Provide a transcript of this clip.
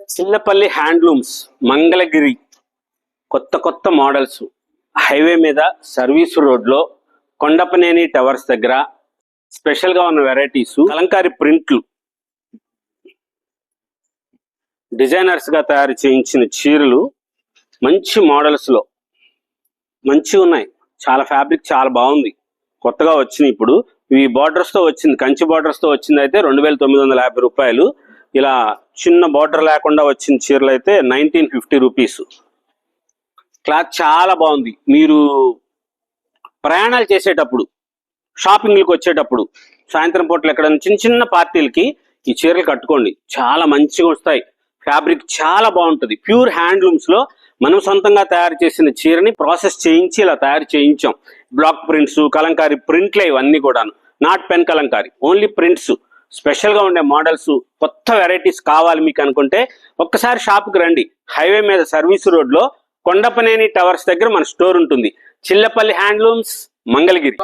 Chillapalli handlooms Mangalagiri కొత్త కొత్త models highway మీద సర్వీస్ రోడ్లో కొండపనేని టవర్స్ దగ్గర స్పెషల్గా ఉన్న వెరైటీస్ కలంకారీ ప్రింట్లు డిజైనర్స్గా తయారు చేయించిన చీరలు మంచి మోడల్స్లో మంచిగా ఉన్నాయి. చాలా ఫ్యాబ్రిక్ చాలా బాగుంది. కొత్తగా వచ్చినాయి. ఇప్పుడు ఇవి బార్డర్స్తో వచ్చింది, కంచి బార్డర్స్తో వచ్చింది అయితే 2950 రూపాయలు. ఇలా చిన్న బార్డర్ లేకుండా వచ్చిన చీరలు అయితే 1950 రూపీస్. క్లాత్ చాలా బాగుంది. మీరు ప్రయాణాలు చేసేటప్పుడు, షాపింగ్లకు వచ్చేటప్పుడు, సాయంత్రం పూటలు ఎక్కడ చిన్న చిన్న పార్టీలకి ఈ చీరలు కట్టుకోండి. చాలా మంచిగా వస్తాయి. ఫ్యాబ్రిక్ చాలా బాగుంటుంది. ప్యూర్ హ్యాండ్లూమ్స్ లో మనం సొంతంగా తయారు చేసిన చీరని ప్రాసెస్ చేయించి ఇలా తయారు చేయించాం. బ్లాక్ ప్రింట్స్, కలంకారీ ప్రింట్లే ఇవన్నీ కూడాను. Not pen Kalamkari, only prints. Special గా ఉండే మోడల్స్, కొత్త వెరైటీస్ కావాలి మీకు అనుకుంటే ఒక్కసారి షాప్కి రండి. హైవే మీద సర్వీస్ రోడ్ లో కొండపనేని టవర్స్ దగ్గర మన స్టోర్ ఉంటుంది. చిల్లపల్లి హ్యాండ్లూమ్స్ మంగళగిరి.